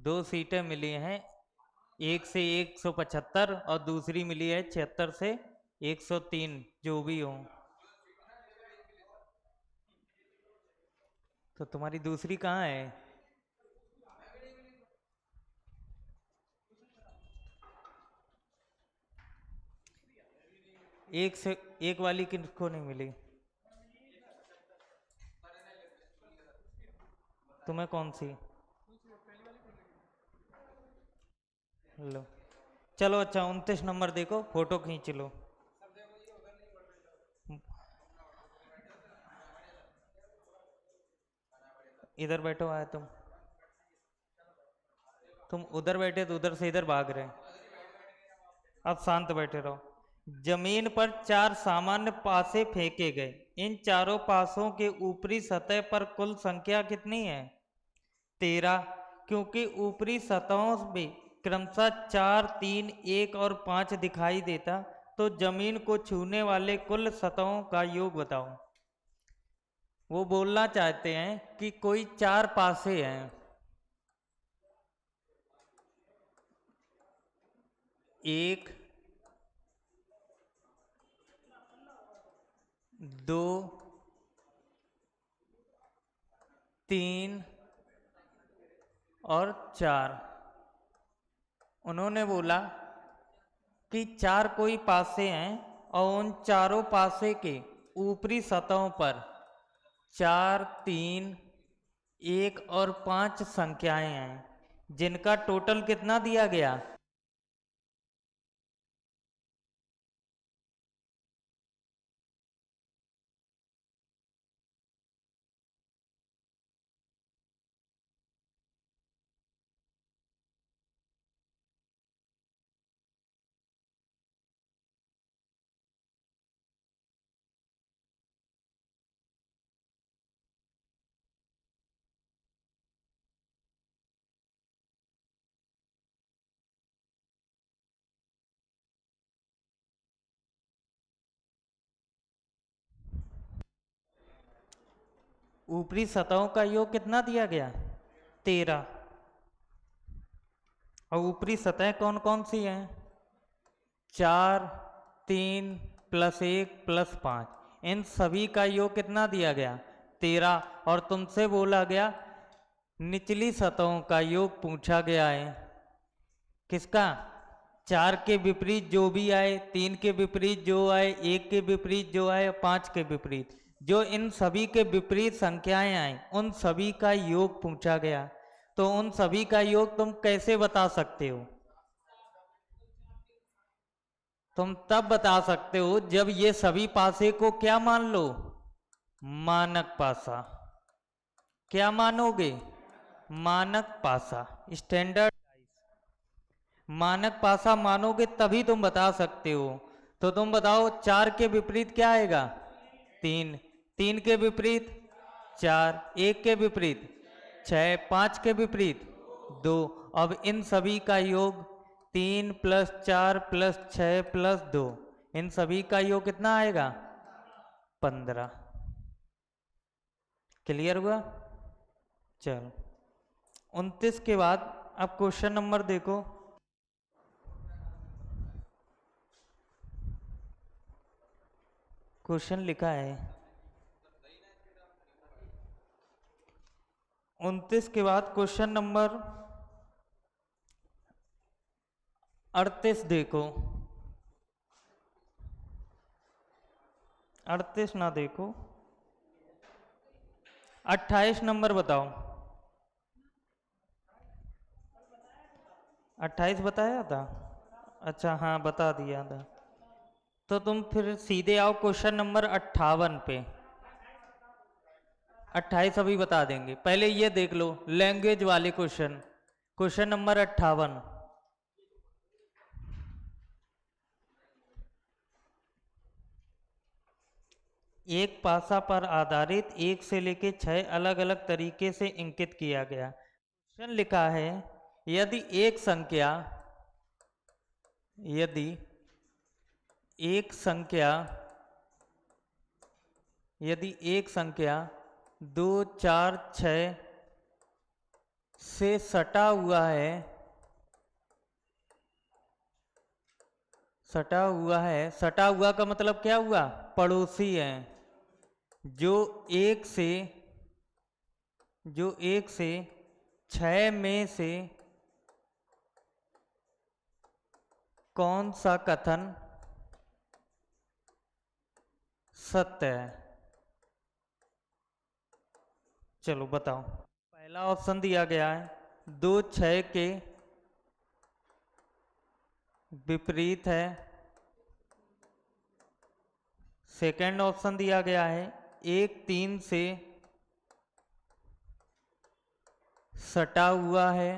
दो सीटें मिली हैं, एक से 175 और दूसरी मिली है 76 से 103, जो भी हो। तो तुम्हारी दूसरी कहाँ है? एक से एक वाली किसको नहीं मिली? तुम्हें कौन सी? लो, चलो अच्छा 29 नंबर देखो, फोटो खींच लो। इधर बैठो, आए तुम उधर बैठे तो उधर से इधर भाग रहे। अब शांत बैठे रहो। जमीन पर चार सामान्य पासे फेंके गए। इन चारों पासों के ऊपरी सतह पर कुल संख्या कितनी है? 13। क्योंकि ऊपरी सतहों में क्रमशः 4, 3, 1 और 5 दिखाई देता, तो जमीन को छूने वाले कुल सतहों का योग बताओ। वो बोलना चाहते हैं कि कोई चार पासे हैं, एक, दो, तीन और चार। उन्होंने बोला कि चार कोई पासे हैं और उन चारों पासे के ऊपरी सतहों पर 4, 3, 1 और 5 संख्याएं हैं, जिनका टोटल कितना दिया गया? ऊपरी सतहों का योग कितना दिया गया? 13। और ऊपरी सतह कौन कौन सी हैं? 4, 3 प्लस 1 प्लस 5। इन सभी का योग कितना दिया गया? 13। और तुमसे बोला गया निचली सतहों का योग पूछा गया है। किसका? 4 के विपरीत जो भी आए, 3 के विपरीत जो आए, 1 के विपरीत जो आए, 5 के विपरीत, जो इन सभी के विपरीत संख्याएं आए, उन सभी का योग पूछा गया। तो उन सभी का योग तुम कैसे बता सकते हो? तुम तब बता सकते हो जब ये सभी पासे को क्या मान लो? मानक पासा। क्या मानोगे? मानक पासा, स्टैंडर्ड मानक पासा मानोगे तभी तुम बता सकते हो। तो तुम बताओ 4 के विपरीत क्या आएगा? 3। 3 के विपरीत 4, 1 के विपरीत 6, 5 के विपरीत 2। अब इन सभी का योग 3 प्लस 4 प्लस 6 प्लस 2, इन सभी का योग कितना आएगा? 15। क्लियर हुआ? चलो 29 के बाद अब क्वेश्चन नंबर देखो। क्वेश्चन लिखा है 29 के बाद क्वेश्चन नंबर 38 देखो। 38 ना देखो, 28 नंबर बताओ। 28 बताया था? अच्छा हाँ, बता दिया था। तो तुम फिर सीधे आओ क्वेश्चन नंबर 58 पे। 28 अभी बता देंगे, पहले ये देख लो लैंग्वेज वाले क्वेश्चन। Question number 58। एक पासा पर आधारित 1 से लेकर 6 अलग अलग तरीके से इंकित किया गया। क्वेश्चन लिखा है यदि यदि एक संख्या यदि एक संख्या 2, 4, 6 से सटा हुआ है, सटा हुआ है, सटा हुआ का मतलब क्या हुआ? पड़ोसी है। जो एक से 6 में से कौन सा कथन सत्य है? चलो बताओ। पहला ऑप्शन दिया गया है 2 6 के विपरीत है। सेकंड ऑप्शन दिया गया है 1 3 से सटा हुआ है।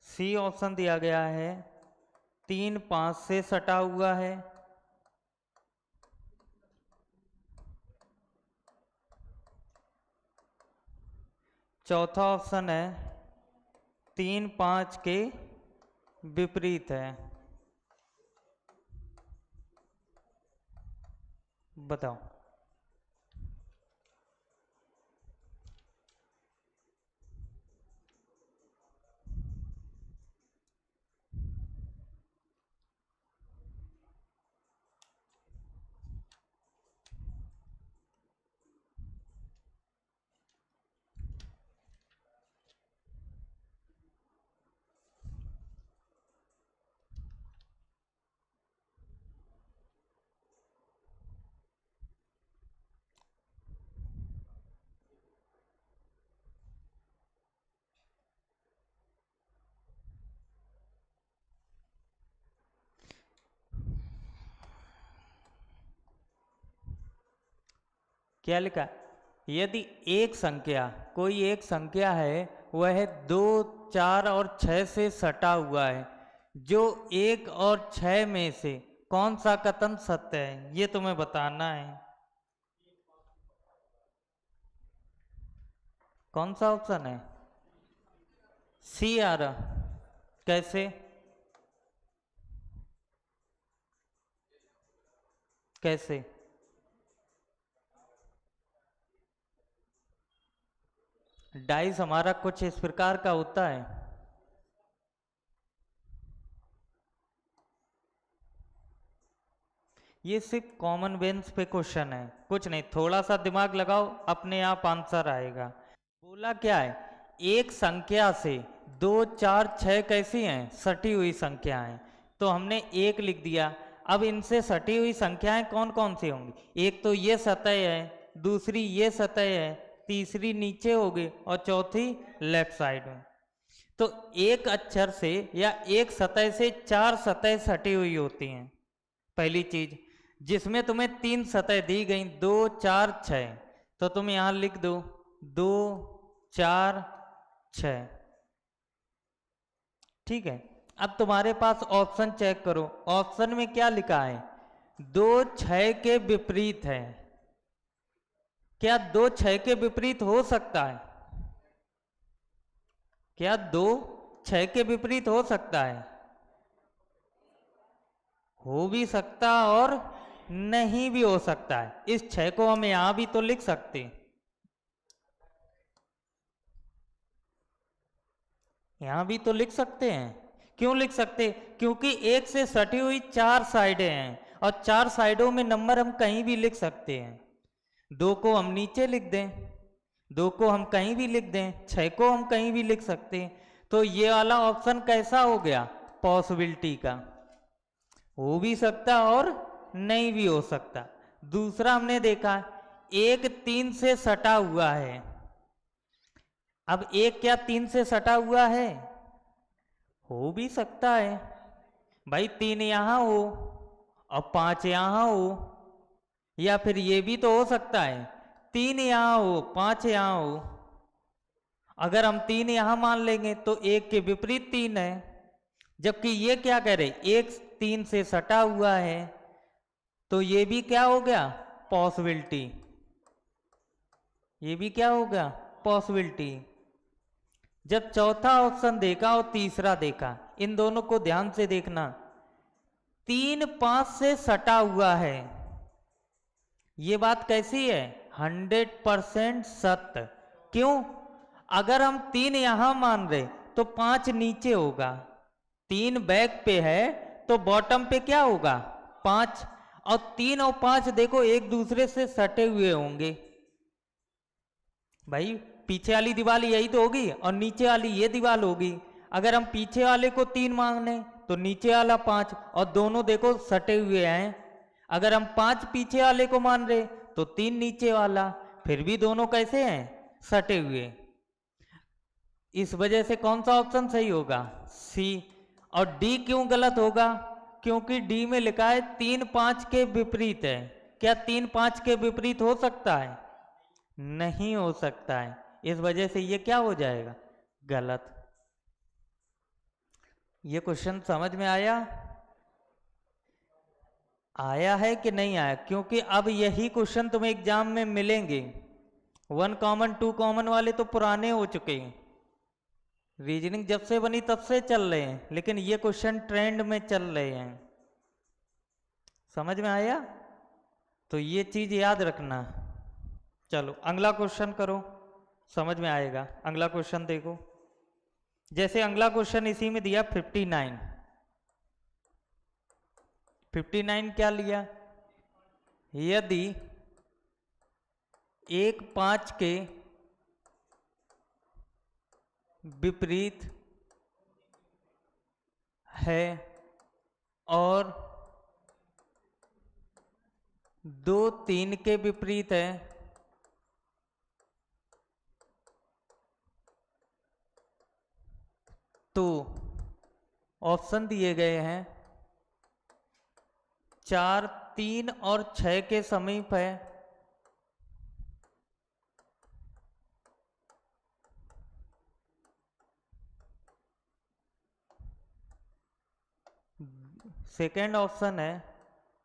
सी ऑप्शन दिया गया है 3 5 से सटा हुआ है। चौथा ऑप्शन है 3 5 के विपरीत है। बताओ। क्या लिखा? यदि एक संख्या, कोई एक संख्या है, वह 2 4 और 6 से सटा हुआ है, जो 1 और 6 में से कौन सा कथन सत्य है, ये तुम्हें बताना है। कौन सा ऑप्शन है? सी आ रहा। कैसे? कैसे? डाइस हमारा कुछ इस प्रकार का होता है। ये सिर्फ कॉमन सेंस पे क्वेश्चन है, कुछ नहीं, थोड़ा सा दिमाग लगाओ, अपने आप आंसर आएगा। बोला क्या है? एक संख्या से 2 4 6 कैसी हैं? सटी हुई संख्या हैं। तो हमने एक लिख दिया। अब इनसे सटी हुई संख्याएं कौन कौन सी होंगी? एक तो ये सतह है, दूसरी ये सतह है, तीसरी नीचे होगी और चौथी लेफ्ट साइड में। तो एक अक्षर से या एक सतह से 4 सतह सटी हुई होती हैं। पहली चीज, जिसमें तुम्हें 3 सतह दी गई, 2 4 6, तो तुम यहां लिख दो 2 4 6। ठीक है। अब तुम्हारे पास ऑप्शन चेक करो, ऑप्शन में क्या लिखा है? 2 6 के विपरीत है। क्या 2 6 के विपरीत हो सकता है? क्या 2 6 के विपरीत हो सकता है? हो भी सकता और नहीं भी हो सकता है। इस 6 को हम यहां भी तो लिख सकते हैं, यहां भी तो लिख सकते हैं। क्यों लिख सकते? क्योंकि एक से सटी हुई 4 साइडें हैं और 4 साइडों में नंबर हम कहीं भी लिख सकते हैं। 2 को हम नीचे लिख दें, 2 को हम कहीं भी लिख दें, 6 को हम कहीं भी लिख सकते हैं। तो ये वाला ऑप्शन कैसा हो गया? पॉसिबिलिटी का, हो भी सकता और नहीं भी हो सकता। दूसरा हमने देखा एक 3 से सटा हुआ है। अब एक क्या 3 से सटा हुआ है? हो भी सकता है भाई, 3 यहां हो और 5 यहां हो, या फिर ये भी तो हो सकता है 3 यहां हो 5 यहां हो। अगर हम 3 यहां मान लेंगे तो एक के विपरीत 3 है, जबकि ये क्या कह रहे, एक 3 से सटा हुआ है, तो ये भी क्या हो गया? पॉसिबिलिटी। ये भी क्या हो गया? पॉसिबिलिटी। जब चौथा ऑप्शन देखा और तीसरा देखा, इन दोनों को ध्यान से देखना। 3 5 से सटा हुआ है, ये बात कैसी है? 100% सत्य। क्यों? अगर हम 3 यहां मान रहे तो 5 नीचे होगा, 3 बैक पे है तो बॉटम पे क्या होगा? 5। और 3 और 5 देखो एक दूसरे से सटे हुए होंगे भाई, पीछे वाली दीवार यही तो होगी और नीचे वाली ये दीवार होगी। अगर हम पीछे वाले को 3 मांगने तो नीचे वाला 5, और दोनों देखो सटे हुए हैं। अगर हम 5 पीछे वाले को मान रहे तो 3 नीचे वाला, फिर भी दोनों कैसे हैं? सटे हुए। इस वजह से कौन सा ऑप्शन सही होगा? सी। और डी क्यों गलत होगा? क्योंकि डी में लिखा है 3 5 के विपरीत है। क्या 3 5 के विपरीत हो सकता है? नहीं हो सकता है। इस वजह से ये क्या हो जाएगा? गलत। ये क्वेश्चन समझ में आया? आया है कि नहीं आया? क्योंकि अब यही क्वेश्चन तुम्हें एग्जाम में मिलेंगे। 1 कॉमन 2 कॉमन वाले तो पुराने हो चुके हैं, रीजनिंग जब से बनी तब से चल रहे हैं, लेकिन ये क्वेश्चन ट्रेंड में चल रहे हैं। समझ में आया? तो ये चीज याद रखना। चलो अगला क्वेश्चन करो, समझ में आएगा। अगला क्वेश्चन देखो, जैसे अगला क्वेश्चन इसी में दिया 59। 59 क्या लिया? यदि 1 5 के विपरीत है और 2 3 के विपरीत है, तो ऑप्शन दिए गए हैं 4 3 और 6 के समीप है, सेकेंड ऑप्शन है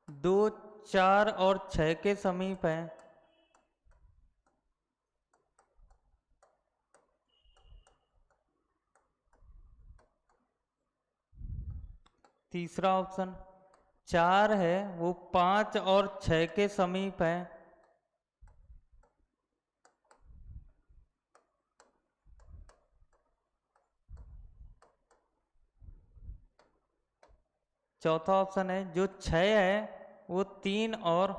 2 4 और 6 के समीप है, तीसरा ऑप्शन 4 है वो 5 और 6 के समीप है, चौथा ऑप्शन है जो 6 है वो 3 और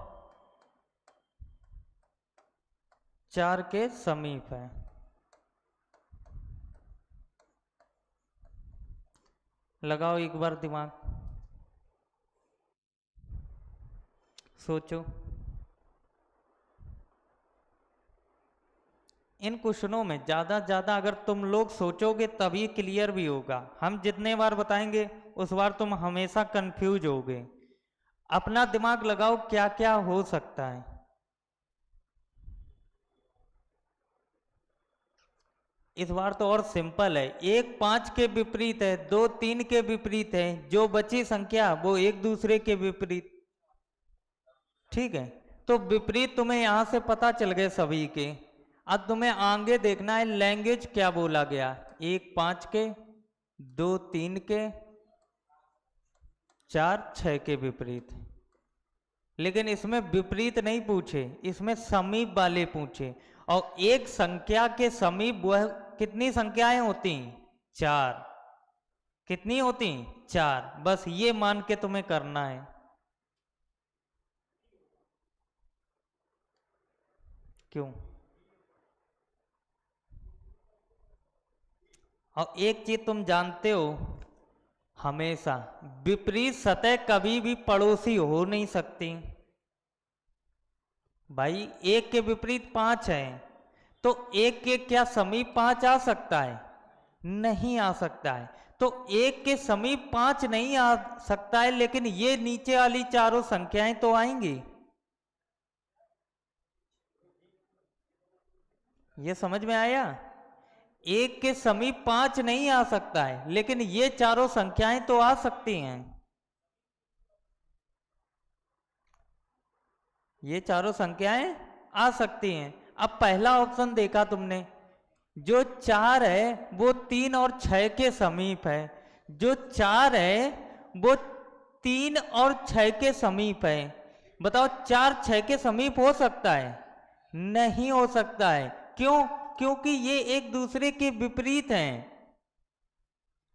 4 के समीप है। लगाओ एक बार दिमाग, सोचो। इन क्वेश्चनों में ज़्यादा से ज़्यादा अगर तुम लोग सोचोगे तभी क्लियर भी होगा। हम जितने बार बताएंगे उस बार तुम हमेशा कंफ्यूज होगे। अपना दिमाग लगाओ क्या क्या हो सकता है। इस बार तो और सिंपल है, 1 5 के विपरीत है, 2 3 के विपरीत है, जो बची संख्या वो एक दूसरे के विपरीत। ठीक है, तो विपरीत तुम्हें यहां से पता चल गए सभी के। अब तुम्हें आगे देखना है लैंग्वेज क्या बोला गया। 1 5 के, 2 3 के, 4 6 के विपरीत। लेकिन इसमें विपरीत नहीं पूछे, इसमें समीप वाले पूछे। और एक संख्या के समीप वह कितनी संख्याएं होती? 4। कितनी होती? 4। बस ये मान के तुम्हें करना है। क्यों? और एक चीज तुम जानते हो, हमेशा विपरीत सतह कभी भी पड़ोसी हो नहीं सकती। भाई 1 के विपरीत 5 है, तो 1 के क्या समीप 5 आ सकता है? नहीं आ सकता है। तो 1 के समीप 5 नहीं आ सकता है, लेकिन ये नीचे वाली चारों संख्याएं तो आएंगी। ये समझ में आया? 1 के समीप 5 नहीं आ सकता है, लेकिन ये चारों संख्याएं तो आ सकती हैं। ये चारों संख्याएं आ सकती हैं। अब पहला ऑप्शन देखा तुमने, जो 4 है वो 3 और 6 के समीप है। जो 4 है वो 3 और 6 के समीप है। बताओ 4 6 के समीप हो सकता है? नहीं हो सकता है। क्यों? क्योंकि ये एक दूसरे के विपरीत हैं।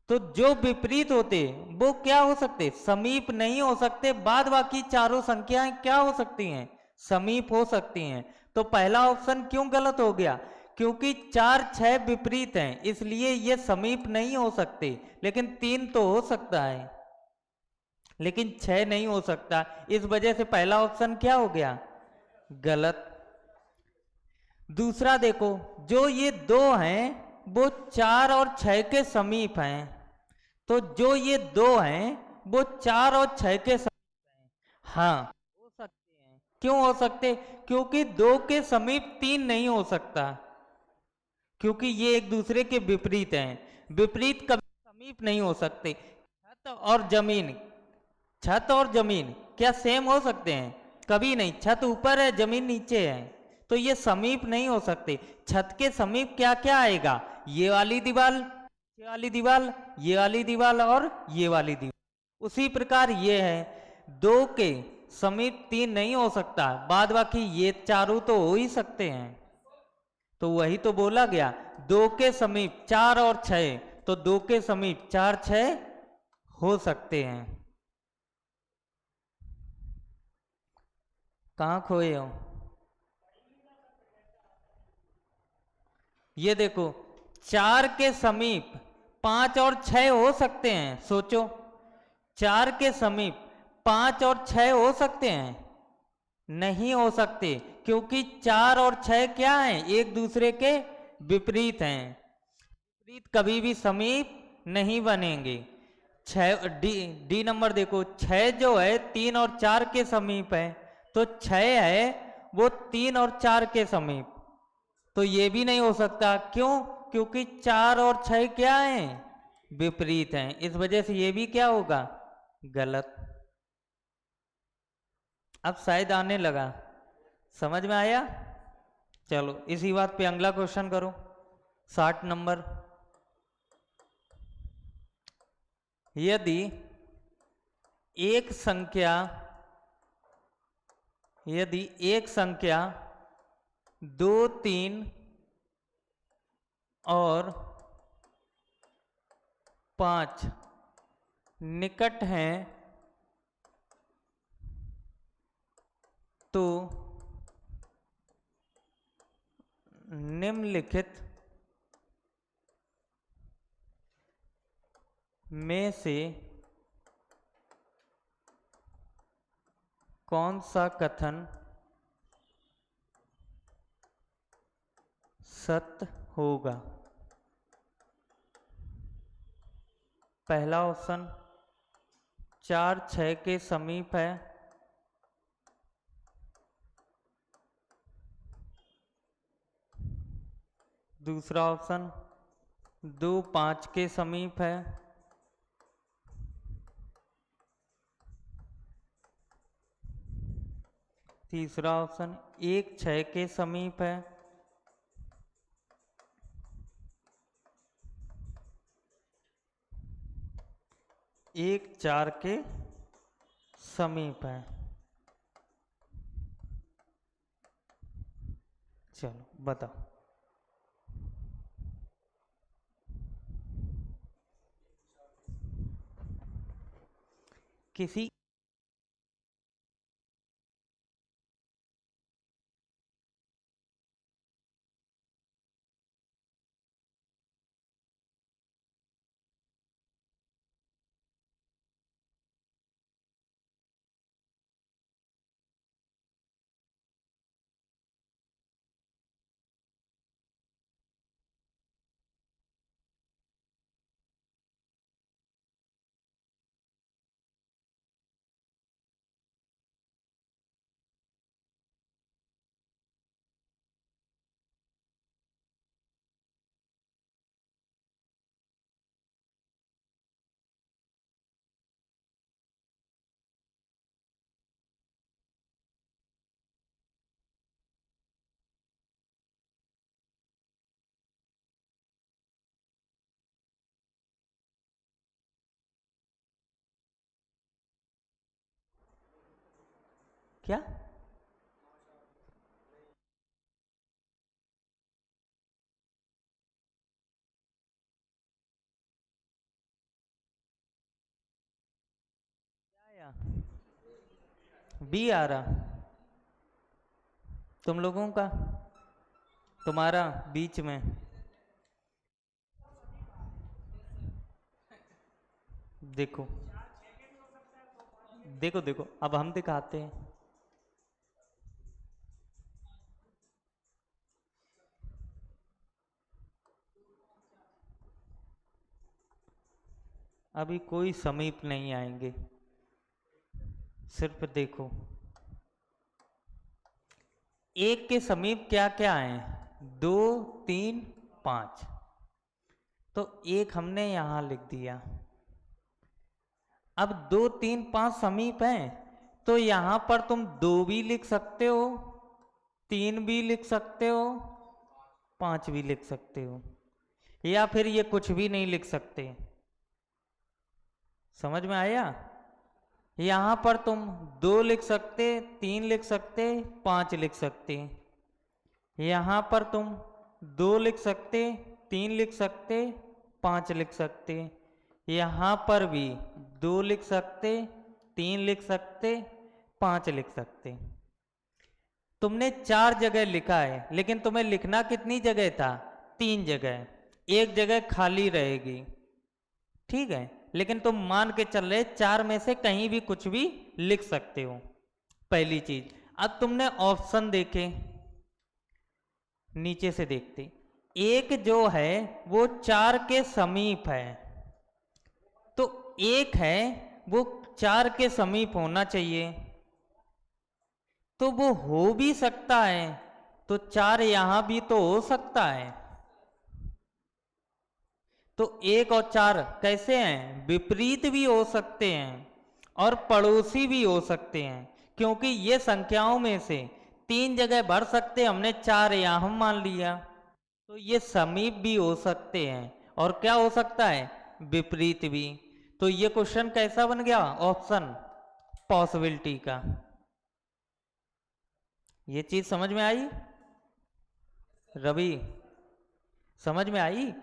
तो जो विपरीत होते वो क्या हो सकते? समीप नहीं हो सकते। बाद बाकी चारों संख्याएं क्या हो सकती हैं? समीप हो सकती हैं। तो पहला ऑप्शन क्यों गलत हो गया? क्योंकि 4 6 विपरीत हैं, इसलिए ये समीप नहीं हो सकते। लेकिन 3 तो हो सकता है, लेकिन 6 नहीं हो सकता। इस वजह से पहला ऑप्शन क्या हो गया? गलत। दूसरा देखो, जो ये दो हैं वो 4 और 6 के समीप हैं। तो जो ये दो हैं वो 4 और 6 के समीप हैं। हाँ, हो सकते हैं। क्यों हो सकते? क्योंकि 2 के समीप 3 नहीं हो सकता, क्योंकि ये एक दूसरे के विपरीत हैं। विपरीत कभी समीप नहीं हो सकते। छत और जमीन क्या सेम हो सकते हैं? कभी नहीं। छत ऊपर है, जमीन नीचे है, तो ये समीप नहीं हो सकते। छत के समीप क्या क्या आएगा? ये वाली दीवार, ये वाली दीवार, ये वाली दीवार और ये वाली दीवार। उसी प्रकार ये है, 2 के समीप 3 नहीं हो सकता, बाद बाकी ये चारों तो हो ही सकते हैं। तो वही तो बोला गया, 2 के समीप 4 और 6, तो 2 के समीप 4 6 हो सकते हैं। कहाँ खोए हो? ये देखो, 4 के समीप 5 और 6 हो सकते हैं। सोचो, 4 के समीप 5 और 6 हो सकते हैं? नहीं हो सकते, क्योंकि 4 और 6 क्या हैं? एक दूसरे के विपरीत हैं। विपरीत कभी भी समीप नहीं बनेंगे। 6 डी डी नंबर देखो, 6 जो है 3 और 4 के समीप है, तो 6 है वो 3 और 4 के समीप। तो ये भी नहीं हो सकता। क्यों? क्योंकि 4 और 6 क्या हैं? विपरीत हैं। इस वजह से ये भी क्या होगा? गलत। अब शायद आने लगा, समझ में आया? चलो इसी बात पे अगला क्वेश्चन करो। 60 नंबर। यदि एक संख्या यदि एक संख्या 2 3 और 5 निकट हैं, तो निम्नलिखित में से कौन सा कथन सत्य होगा? पहला ऑप्शन 4 6 के समीप है। दूसरा ऑप्शन 2 5 के समीप है। तीसरा ऑप्शन 1 6 के समीप है। एक 4 के समीप है। चलो बताओ। किसी क्या क्या बी आ रहा तुम लोगों का, तुम्हारा बीच में। देखो देखो देखो अब हम दिखाते हैं। अभी कोई समीप नहीं आएंगे, सिर्फ देखो एक के समीप क्या क्या है, 2 3 5। तो एक हमने यहां लिख दिया। अब 2 3 5 समीप हैं, तो यहां पर तुम 2 भी लिख सकते हो, 3 भी लिख सकते हो, 5 भी लिख सकते हो, या फिर ये कुछ भी नहीं लिख सकते। समझ में आया? यहां पर तुम 2 लिख सकते, 3 लिख सकते, 5 लिख सकते। यहां पर तुम 2 लिख सकते, 3 लिख सकते, 5 लिख सकते। यहां पर भी 2 लिख सकते, 3 लिख सकते, 5 लिख सकते। तुमने 4 जगह लिखा है, लेकिन तुम्हें लिखना कितनी जगह था, 3 जगह। एक जगह खाली रहेगी, ठीक है, लेकिन तुम मान के चल रहे 4 में से कहीं भी कुछ भी लिख सकते हो। पहली चीज। अब तुमने ऑप्शन देखे, नीचे से देखते, एक जो है वो 4 के समीप है, तो एक है वो 4 के समीप होना चाहिए, तो वो हो भी सकता है, तो 4 यहां भी तो हो सकता है। तो 1 और 4 कैसे हैं, विपरीत भी हो सकते हैं और पड़ोसी भी हो सकते हैं, क्योंकि ये संख्याओं में से 3 जगह भर सकते, हमने 4 यहां मान लिया, तो ये समीप भी हो सकते हैं और क्या हो सकता है, विपरीत भी। तो ये क्वेश्चन कैसा बन गया, ऑप्शन पॉसिबिलिटी का। ये चीज समझ में आई रवि? समझ में आई?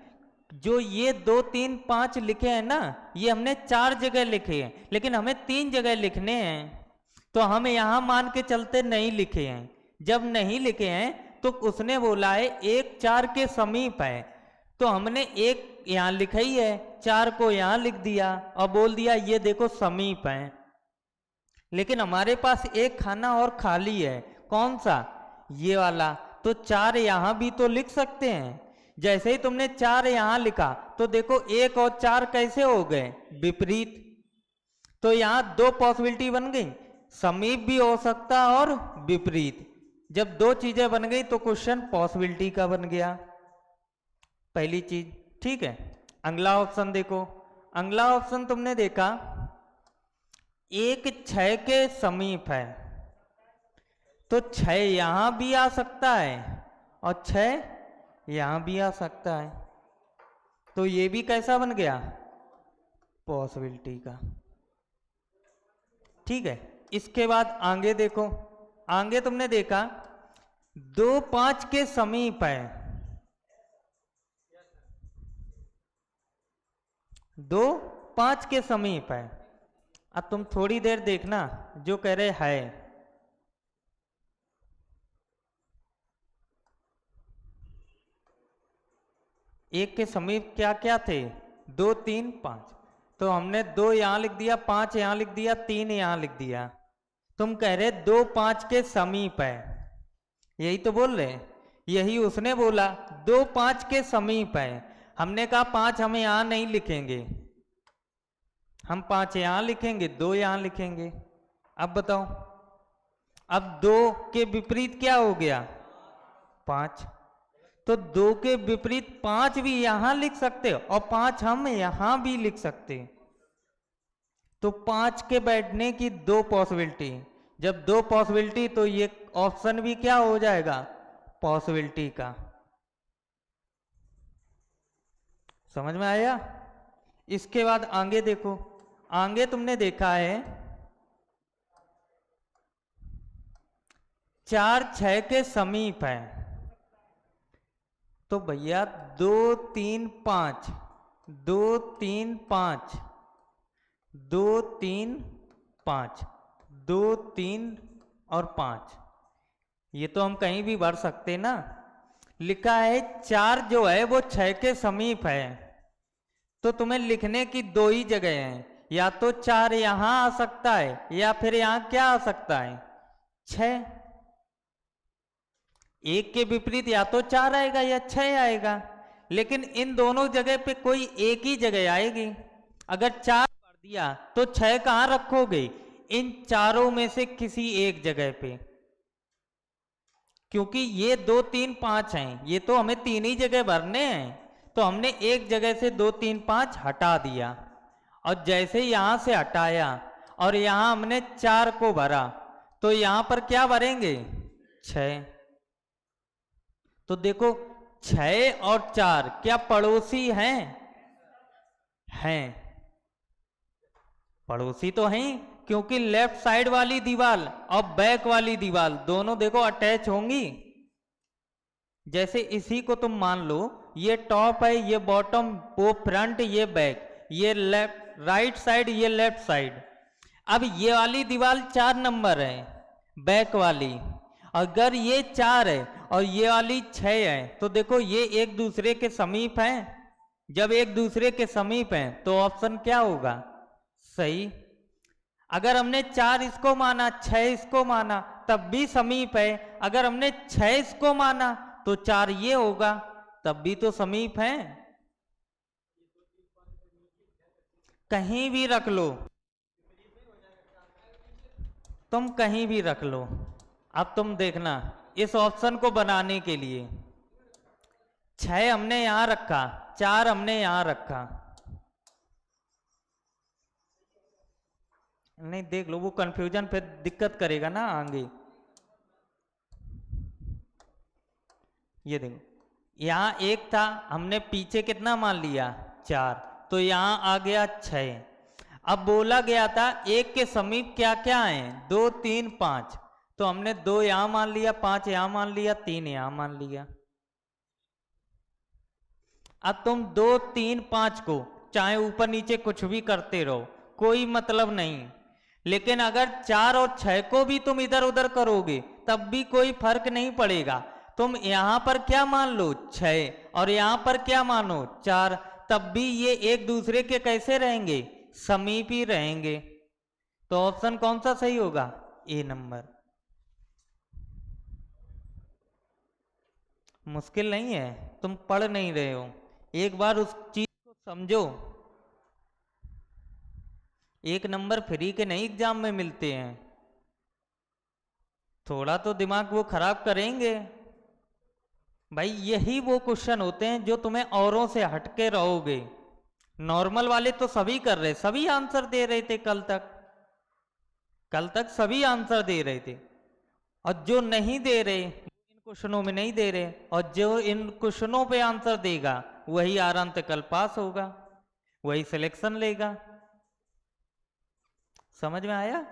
जो ये 2 3 5 लिखे हैं ना, ये हमने 4 जगह लिखे हैं, लेकिन हमें 3 जगह लिखने हैं, तो हम यहां मान के चलते नहीं लिखे हैं। जब नहीं लिखे हैं तो उसने बोला है एक 4 के समीप है, तो हमने एक यहां लिखा ही है, 4 को यहां लिख दिया और बोल दिया ये देखो समीप है। लेकिन हमारे पास एक खाना और खाली है, कौन सा, ये वाला, तो 4 यहां भी तो लिख सकते हैं। जैसे ही तुमने 4 यहां लिखा तो देखो 1 और 4 कैसे हो गए, विपरीत। तो यहां 2 पॉसिबिलिटी बन गई, समीप भी हो सकता और विपरीत। जब 2 चीजें बन गई तो क्वेश्चन पॉसिबिलिटी का बन गया, पहली चीज, ठीक है। अगला ऑप्शन देखो, अगला ऑप्शन तुमने देखा एक 6 के समीप है, तो 6 यहां भी आ सकता है और 6 यहां भी आ सकता है, तो ये भी कैसा बन गया, पॉसिबिलिटी का, ठीक है। इसके बाद आगे देखो, आगे तुमने देखा 2 5 के समीप है, 2 5 के समीप है। अब तुम थोड़ी देर देखना, जो कह रहे है, एक के समीप क्या क्या थे, 2 3 5, तो हमने 2 यहां लिख दिया, 5 यहां लिख दिया, 3 यहां लिख दिया। तुम कह रहे 2 5 के समीप है, यही तो बोल रहे, यही उसने बोला 2 5 के समीप है। हमने कहा 5 हम यहां नहीं लिखेंगे, हम 5 यहां लिखेंगे, 2 यहां लिखेंगे। अब बताओ, अब 2 के विपरीत क्या हो गया, 5, तो 2 के विपरीत 5 भी यहां लिख सकते हो और 5 हम यहां भी लिख सकते, तो 5 के बैठने की 2 पॉसिबिलिटी, जब 2 पॉसिबिलिटी तो ये ऑप्शन भी क्या हो जाएगा, पॉसिबिलिटी का। समझ में आया? इसके बाद आगे देखो, आगे तुमने देखा है 4 6 के समीप है, तो भैया 2 3 5, 2 3 5, 2 3 5, 2, 3 और 5, ये तो हम कहीं भी भर सकते ना। लिखा है 4 जो है वो 6 के समीप है, तो तुम्हें लिखने की दो ही जगह हैं, या तो 4 यहां आ सकता है या फिर यहां क्या आ सकता है, 6। एक के विपरीत या तो 4 आएगा या 6 आएगा, लेकिन इन दोनों जगह पे कोई एक ही जगह आएगी। अगर 4 भर दिया तो 6 कहां रखोगे, इन चारों में से किसी एक जगह पे, क्योंकि ये 2, 3, 5 हैं, ये तो हमें तीन ही जगह भरने हैं, तो हमने एक जगह से 2, 3, 5 हटा दिया, और जैसे यहां से हटाया और यहां हमने 4 को भरा, तो यहां पर क्या भरेंगे, 6। तो देखो 6 और 4 क्या पड़ोसी हैं, हैं, पड़ोसी तो हैं, क्योंकि लेफ्ट साइड वाली दीवार और बैक वाली दीवार दोनों देखो अटैच होंगी। जैसे इसी को तुम मान लो, ये टॉप है, ये बॉटम, वो फ्रंट, ये बैक, ये लेफ्ट राइट साइड, ये लेफ्ट साइड। अब ये वाली दीवार 4 नंबर है, बैक वाली, अगर ये 4 है और ये वाली 6 है, तो देखो ये एक दूसरे के समीप हैं। जब एक दूसरे के समीप हैं तो ऑप्शन क्या होगा, सही। अगर हमने 4 इसको माना, 6 इसको माना, तब भी समीप है। अगर हमने 6 इसको माना तो 4 ये होगा, तब भी तो समीप है। कहीं भी रख लो, तुम कहीं भी रख लो। अब तुम देखना, इस ऑप्शन को बनाने के लिए 6 हमने यहां रखा, 4 हमने यहां रखा, नहीं देख लो, वो कंफ्यूजन फिर दिक्कत करेगा ना आगे। ये देखो यहां एक था, हमने पीछे कितना मान लिया, 4, तो यहां आ गया 6। अब बोला गया था एक के समीप क्या क्या है, 2, 3, 5, तो हमने 2 यहां मान लिया, 5 यहां मान लिया, 3 यहां मान लिया। अब तुम 2, 3, 5 को चाहे ऊपर नीचे कुछ भी करते रहो, कोई मतलब नहीं, लेकिन अगर 4 और 6 को भी तुम इधर उधर करोगे तब भी कोई फर्क नहीं पड़ेगा। तुम यहां पर क्या मान लो, 6, और यहां पर क्या मानो, 4, तब भी ये एक दूसरे के कैसे रहेंगे, समीप ही रहेंगे। तो ऑप्शन कौन सा सही होगा, ए नंबर। मुश्किल नहीं है, तुम पढ़ नहीं रहे हो, एक बार उस चीज को समझो। एक नंबर फ्री के नहीं एग्जाम में मिलते हैं, थोड़ा तो दिमाग वो खराब करेंगे। भाई यही वो क्वेश्चन होते हैं जो तुम्हें औरों से हटके रहोगे। नॉर्मल वाले तो सभी कर रहे, सभी आंसर दे रहे थे कल तक, कल तक सभी आंसर दे रहे थे, और जो नहीं दे रहे इन क्वेश्चनों में नहीं दे रहे, और जो इन क्वेश्चनों पे आंसर देगा वही आराम से कल पास होगा, वही सिलेक्शन लेगा। समझ में आया।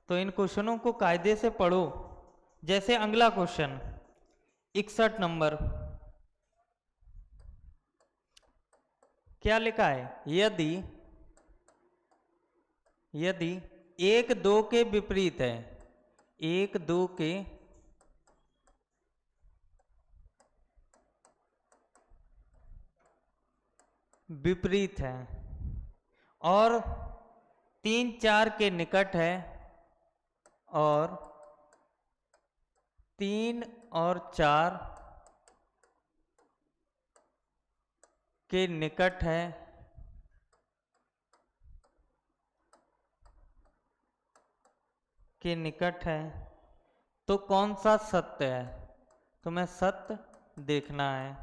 तो इन क्वेश्चनों को कायदे से पढ़ो। जैसे अगला क्वेश्चन 61 नंबर, क्या लिखा है, यदि यदि 1, 2 के विपरीत है, 1, 2 के विपरीत है और 3, 4 के निकट है, और 3 और 4 के निकट है, के निकट है, तो कौन सा सत्य है, तुम्हें सत्य देखना है।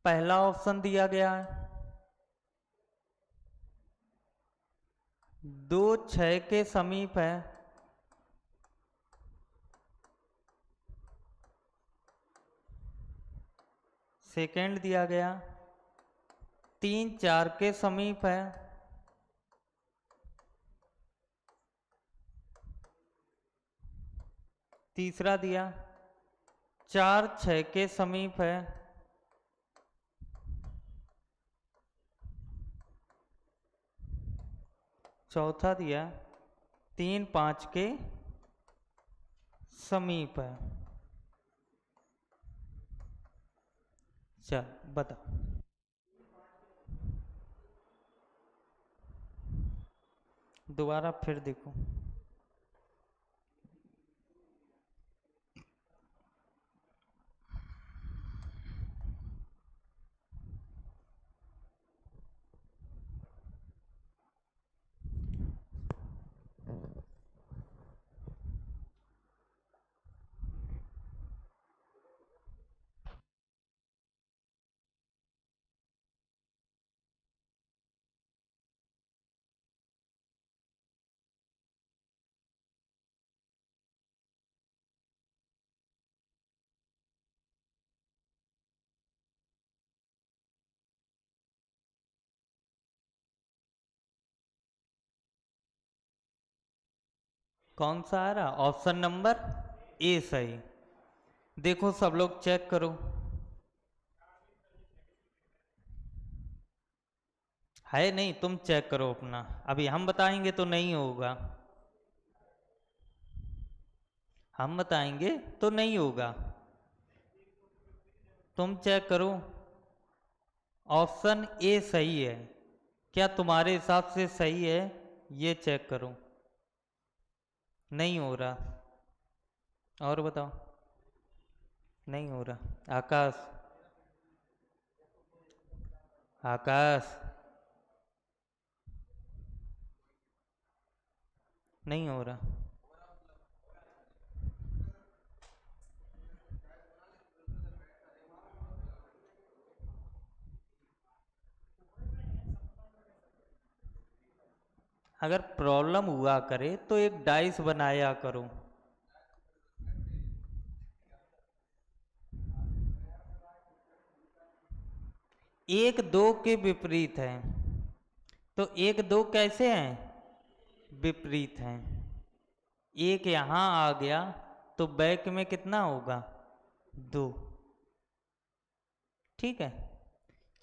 पहला ऑप्शन दिया गया है 2, 6 के समीप है, सेकंड दिया गया 3, 4 के समीप है, तीसरा दिया 4, 6 के समीप है, चौथा दिया 3 5 के समीप है। चल बताओ। दोबारा फिर देखो। कौन सा आ रहा? ऑप्शन नंबर ए सही। देखो सब लोग चेक करो। है नहीं, तुम चेक करो अपना। अभी हम बताएंगे तो नहीं होगा, हम बताएंगे तो नहीं होगा। तुम चेक करो। ऑप्शन ए सही है। क्या तुम्हारे हिसाब से सही है? ये चेक करो। नहीं हो रहा। और बताओ। नहीं हो रहा। आकाश, आकाश, नहीं हो रहा। अगर प्रॉब्लम हुआ करे तो एक डाइस बनाया करो। एक दो के विपरीत है, तो एक दो कैसे हैं? विपरीत हैं। एक यहां आ गया तो बैक में कितना होगा? 2। ठीक है,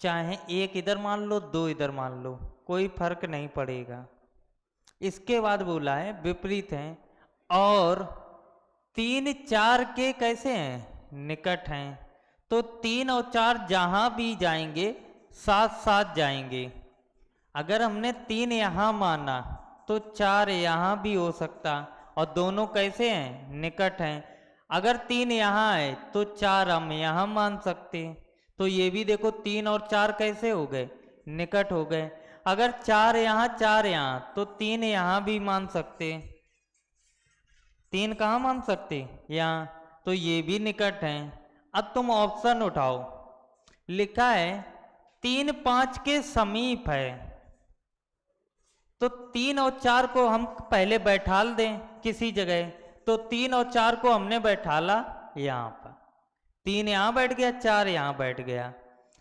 चाहे एक इधर मान लो, 2 इधर मान लो, कोई फर्क नहीं पड़ेगा। इसके बाद बोला है विपरीत हैं और 3 4 के कैसे हैं? निकट हैं। तो 3 और 4 जहां भी जाएंगे साथ साथ जाएंगे। अगर हमने 3 यहां माना तो 4 यहां भी हो सकता, और दोनों कैसे हैं? निकट हैं। अगर 3 यहां है तो 4 हम यहां मान सकते हैं। तो ये भी देखो 3 और 4 कैसे हो गए? निकट हो गए। अगर 4 यहां 4 यहां तो 3 यहां भी मान सकते। 3 कहाँ मान सकते? यहाँ। तो ये भी निकट हैं। अब तुम ऑप्शन उठाओ। लिखा है 3 5 के समीप है, तो 3 और 4 को हम पहले बैठाल दें किसी जगह। तो 3 और 4 को हमने बैठाला यहाँ पर। 3 यहाँ बैठ गया, 4 यहाँ बैठ गया।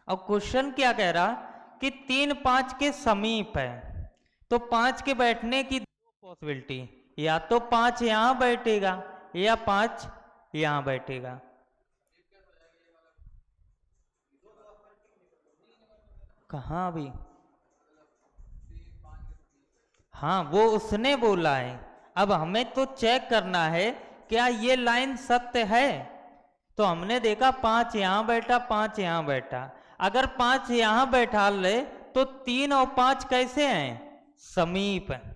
अब क्वेश्चन क्या कह रहा कि 3 5 के समीप है, तो 5 के बैठने की 2 पॉसिबिलिटी, या तो 5 यहाँ बैठेगा या 5 यहाँ बैठेगा। कहाँ अभी? हाँ, वो उसने बोला है। अब हमें तो चेक करना है क्या ये लाइन सत्य है। तो हमने देखा 5 यहाँ बैठा, 5 यहाँ बैठा। अगर 5 यहाँ बैठा ले तो 3 और 5 कैसे हैं? समीप हैं।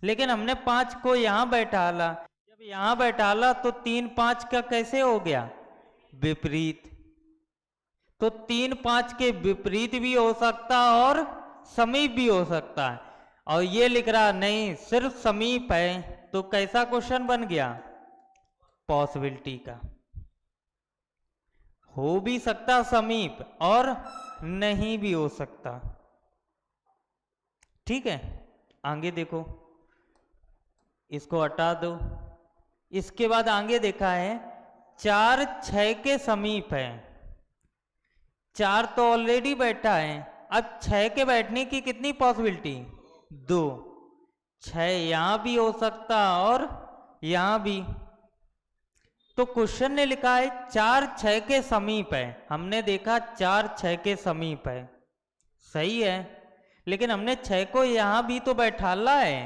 लेकिन हमने 5 को यहाँ बैठाला, जब यहाँ बैठाला तो 3 5 का कैसे हो गया? विपरीत। तो 3 5 के विपरीत भी हो सकता और समीप भी हो सकता है। और ये लिख रहा नहीं, सिर्फ समीप है। तो कैसा क्वेश्चन बन गया? पॉसिबिलिटी का। हो भी सकता समीप और नहीं भी हो सकता। ठीक है, आगे देखो, इसको हटा दो। इसके बाद आगे देखा है 4 6 के समीप है। 4 तो ऑलरेडी बैठा है, अब 6 के बैठने की कितनी पॉसिबिलिटी? 2। 6 यहां भी हो सकता और यहां भी। तो क्वेश्चन ने लिखा है 4 6 के समीप है। हमने देखा 4 6 के समीप है, सही है। लेकिन हमने 6 को यहां भी तो बैठाला है,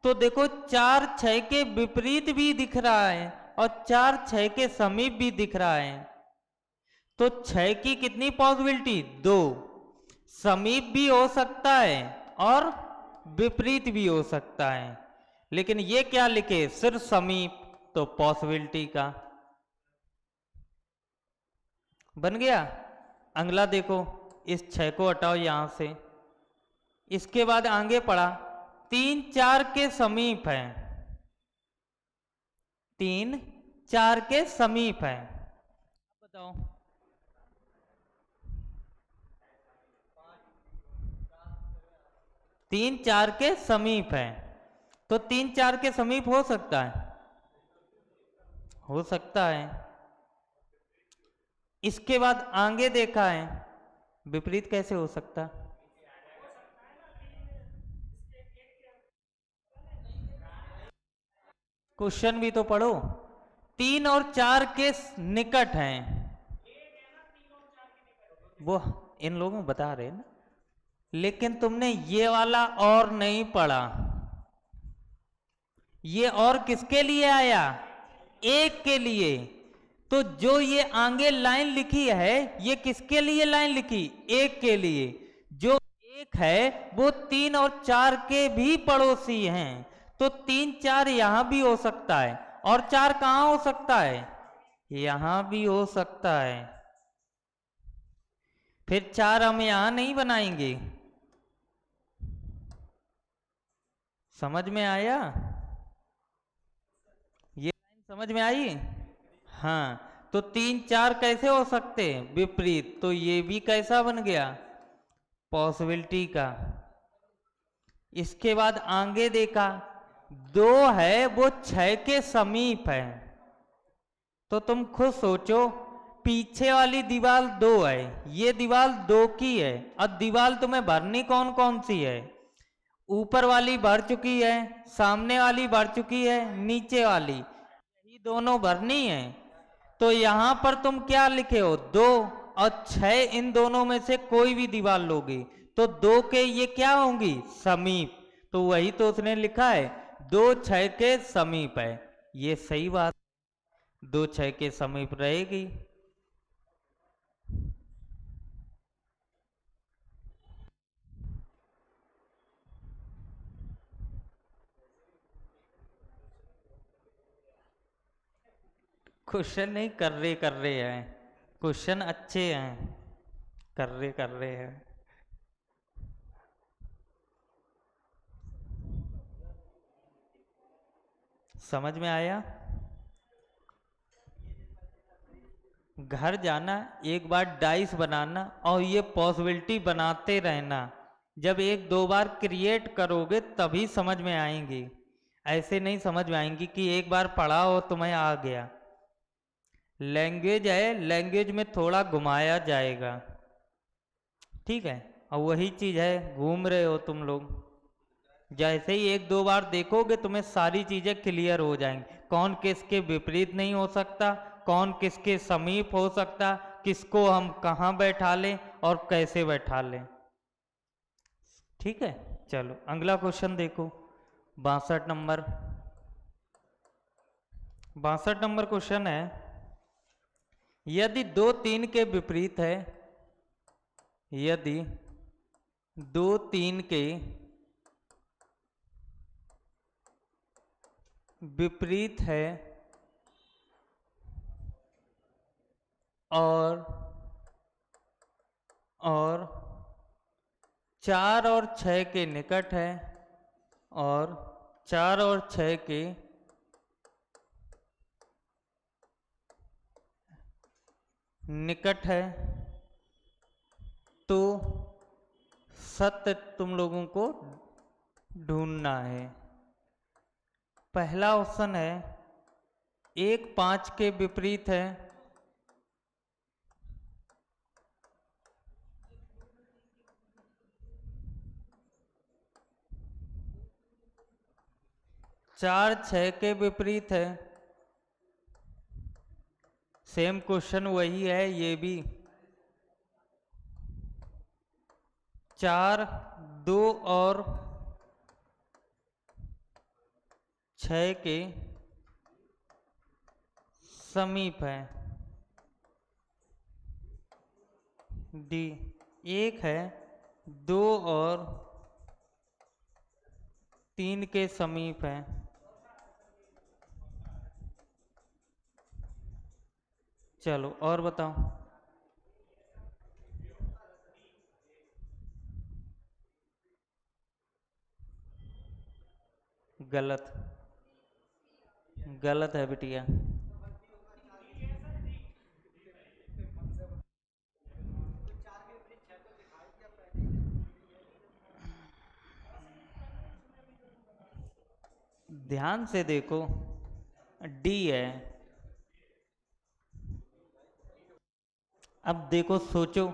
तो देखो 4 6 के विपरीत भी दिख रहा है और 4 6 के समीप भी दिख रहा है। तो 6 की कितनी पॉसिबिलिटी? 2। समीप भी हो सकता है और विपरीत भी हो सकता है, लेकिन ये क्या लिखे? सिर्फ समीप। तो पॉसिबिलिटी का बन गया। अगला देखो, इस 6 को हटाओ यहां से। इसके बाद आगे पढ़ा 3 4 के समीप है। 3 4 के समीप है। बताओ। 3 4 के समीप है, तो 3 4 के समीप हो सकता है, हो सकता है। इसके बाद आगे देखा है, विपरीत कैसे हो सकता? क्वेश्चन भी तो पढ़ो। 3 और 4 के निकट हैं, वो इन लोगों को बता रहे हैं ना, लेकिन तुमने ये वाला और नहीं पढ़ा। ये और किसके लिए आया? एक के लिए। तो जो ये आगे लाइन लिखी है, ये किसके लिए लाइन लिखी? एक के लिए। जो एक है वो 3 और 4 के भी पड़ोसी हैं, तो 3 4 यहां भी हो सकता है, और 4 कहां हो सकता है? यहां भी हो सकता है। फिर 4 हम यहां नहीं बनाएंगे। समझ में आया? ये लाइन समझ में आई? हाँ, तो 3 4 कैसे हो सकते हैं? विपरीत। तो ये भी कैसा बन गया? पॉसिबिलिटी का। इसके बाद आगे देखा, 2 है वो 6 के समीप है। तो तुम खुद सोचो, पीछे वाली दीवार 2 है, ये दीवार 2 की है, अब दीवार तुम्हें भरनी कौन कौन सी है? ऊपर वाली भर चुकी है, सामने वाली भर चुकी है, नीचे वाली, यही दोनों भरनी है। तो यहां पर तुम क्या लिखे हो? 2 और 6, इन दोनों में से कोई भी दीवार लोगे तो 2 के ये क्या होंगी? समीप। तो वही तो उसने लिखा है, 2 6 के समीप है। ये सही बात, 2 6 के समीप रहेगी। क्वेश्चन नहीं कर रहे हैं, क्वेश्चन अच्छे हैं, कर रहे हैं। समझ में आया? घर जाना, एक बार डाइस बनाना और ये पॉसिबिलिटी बनाते रहना। जब एक दो बार क्रिएट करोगे तभी समझ में आएंगी, ऐसे नहीं समझ में आएंगी कि एक बार पढ़ा हो तुम्हें आ गया। लैंग्वेज है, लैंग्वेज में थोड़ा घुमाया जाएगा, ठीक है। और वही चीज़ है, घूम रहे हो तुम लोग। जैसे ही एक दो बार देखोगे तुम्हें सारी चीज़ें क्लियर हो जाएंगी। कौन किसके विपरीत नहीं हो सकता, कौन किसके समीप हो सकता, किसको हम कहाँ बैठा लें और कैसे बैठा लें। ठीक है, चलो अगला क्वेश्चन देखो। 62 नंबर, 62 नंबर क्वेश्चन है, यदि 2 3 के विपरीत है, यदि 2 3 के विपरीत है और 4 और 6 के निकट है, और 4 और 6 के निकट है, तो सत्य तुम लोगों को ढूंढना है। पहला ऑप्शन है 1 5 के विपरीत है, 4 6 के विपरीत है। सेम क्वेश्चन वही है ये भी। 4 2 और 6 के समीप है। डी, 1 है 2 और 3 के समीप है। चलो और बताओ। गलत, गलत है बिटिया। ध्यान से देखो, डी है। अब देखो, सोचो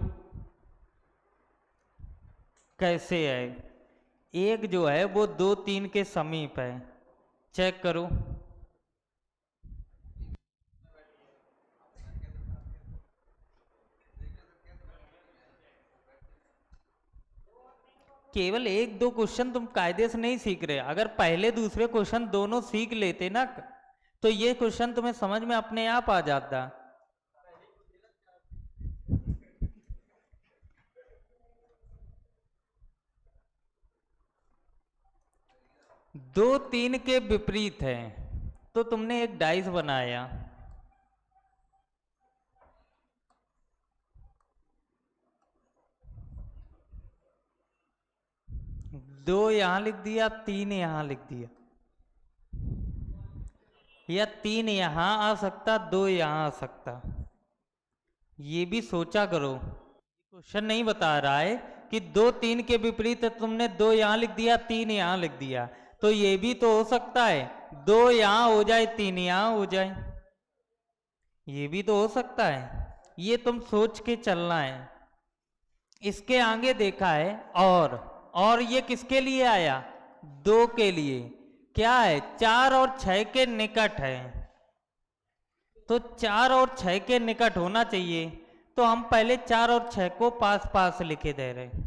कैसे है। एक जो है वो 2 3 के समीप है, चेक करो। केवल 1 2 क्वेश्चन तुम कायदे से नहीं सीख रहे। अगर पहले दूसरे क्वेश्चन दोनों सीख लेते ना, तो ये क्वेश्चन तुम्हें समझ में अपने आप आ जाता। दो 3 के विपरीत है, तो तुमने एक डाइस बनाया। दो यहां लिख दिया, 3 यहां लिख दिया, या 3 यहां आ सकता, 2 यहां आ सकता। ये भी सोचा करो। क्वेश्चन नहीं बता रहा है कि 2 3 के विपरीत तुमने 2 यहां लिख दिया, 3 यहां लिख दिया। तो ये भी तो हो सकता है 2 यहां हो जाए, 3 यहां हो जाए। ये भी तो हो सकता है। ये तुम सोच के चलना है। इसके आगे देखा है और ये किसके लिए आया? 2 के लिए। क्या है? 4 और 6 के निकट है। तो 4 और 6 के निकट होना चाहिए। तो हम पहले 4 और 6 को पास पास लिखे दे रहे हैं।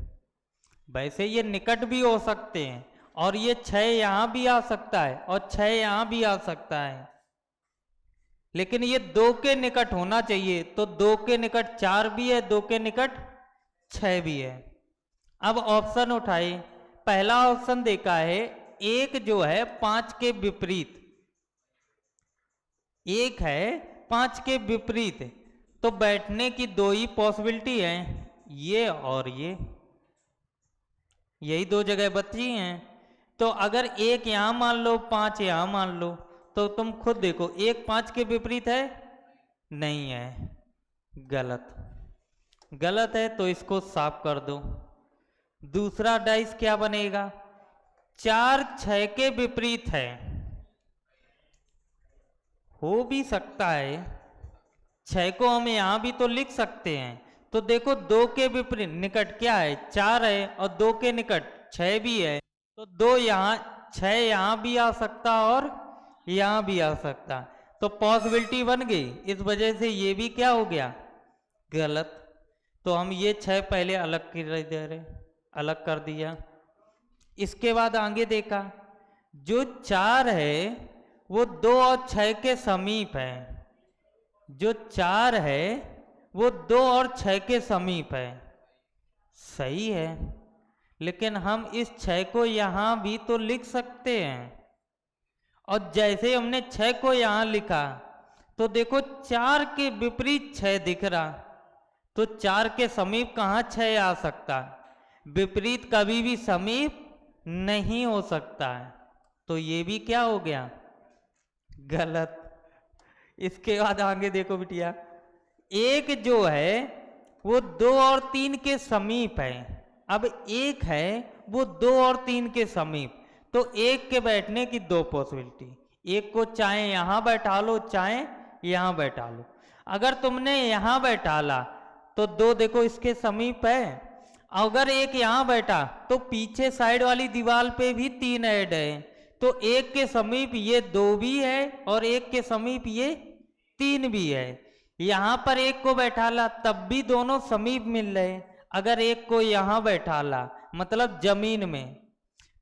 वैसे ये निकट भी हो सकते हैं, और ये 6 यहां भी आ सकता है और 6 यहां भी आ सकता है, लेकिन ये 2 के निकट होना चाहिए। तो 2 के निकट 4 भी है, 2 के निकट 6 भी है। अब ऑप्शन उठाए। पहला ऑप्शन देखा है, एक जो है 5 के विपरीत, एक है 5 के विपरीत। तो बैठने की 2 ही पॉसिबिलिटी है, ये और ये, यही 2 जगह बची हैं। तो अगर एक यहां मान लो, 5 यहां मान लो, तो तुम खुद देखो, एक 5 के विपरीत है? नहीं है, गलत। गलत है तो इसको साफ कर दो। दूसरा डाइस क्या बनेगा? 4 6 के विपरीत है, हो भी सकता है। 6 को हम यहां भी तो लिख सकते हैं। तो देखो 2 के विपरीत निकट क्या है? 4 है, और 2 के निकट 6 भी है। तो 2 यहां, 6 यहां भी आ सकता और यहां भी आ सकता। तो पॉसिबिलिटी बन गई। इस वजह से ये भी क्या हो गया? गलत। तो हम ये 6 पहले अलग कर दे रहे, अलग कर दिया। इसके बाद आगे देखा, जो 4 है वो 2 और 6 के समीप है। जो 4 है वो 2 और 6 के समीप है, सही है। लेकिन हम इस 6 को यहां भी तो लिख सकते हैं। और जैसे हमने 6 को यहां लिखा, तो देखो 4 के विपरीत 6 दिख रहा। तो 4 के समीप कहां 6 आ सकता? विपरीत कभी भी समीप नहीं हो सकता है। तो ये भी क्या हो गया? गलत। इसके बाद आगे देखो बिटिया, एक जो है वो 2 और 3 के समीप है। अब एक है वो 2 और 3 के समीप, तो एक के बैठने की 2 पॉसिबिलिटी। एक को चाहे यहां बैठा लो, चाहे यहां बैठा लो। अगर तुमने यहां बैठाला तो 2 देखो इसके समीप है। अगर एक यहां बैठा तो पीछे साइड वाली दीवार पे भी 3 ऐड है। तो एक के समीप ये 2 भी है, और एक के समीप ये 3 भी है। यहां पर एक को बैठाला तब भी दोनों समीप मिल रहे। अगर एक को यहां बैठाला, मतलब जमीन में,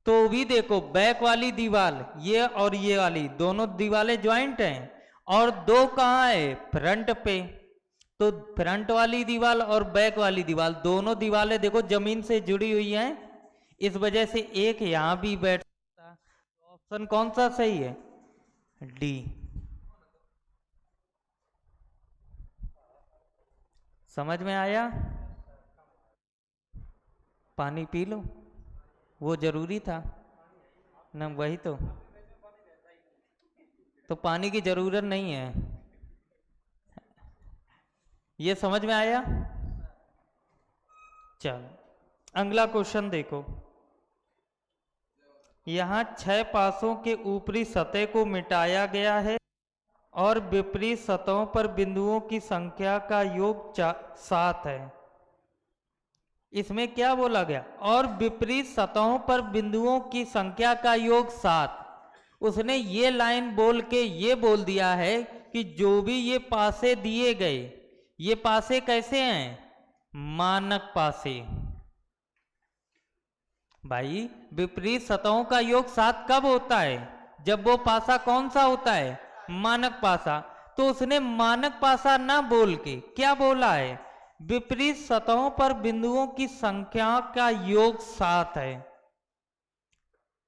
तो भी देखो बैक वाली दीवार ये और ये वाली दोनों दीवारें ज्वाइंट हैं और दो कहाँ है फ्रंट पे। तो फ्रंट वाली दीवार और बैक वाली दीवार दोनों दीवारें देखो जमीन से जुड़ी हुई हैं, इस वजह से एक यहां भी बैठ सकता। तो ऑप्शन कौन सा सही है? डी। समझ में आया? पानी पी लो, वो जरूरी था ना, वही तो पानी की जरूरत नहीं है। ये समझ में आया? चलो अगला क्वेश्चन देखो। यहाँ 6 पासों के ऊपरी सतह को मिटाया गया है और विपरीत सतहों पर बिंदुओं की संख्या का योग 7 है। इसमें क्या बोला गया? और विपरीत सतहों पर बिंदुओं की संख्या का योग 7। उसने ये लाइन बोल के ये बोल दिया है कि जो भी ये पासे दिए गए, ये पासे कैसे हैं? मानक पासे। भाई विपरीत सतहों का योग 7 कब होता है? जब वो पासा कौन सा होता है? मानक पासा। तो उसने मानक पासा ना बोल के क्या बोला है? विपरीत सतहों पर बिंदुओं की संख्या का योग 7 है।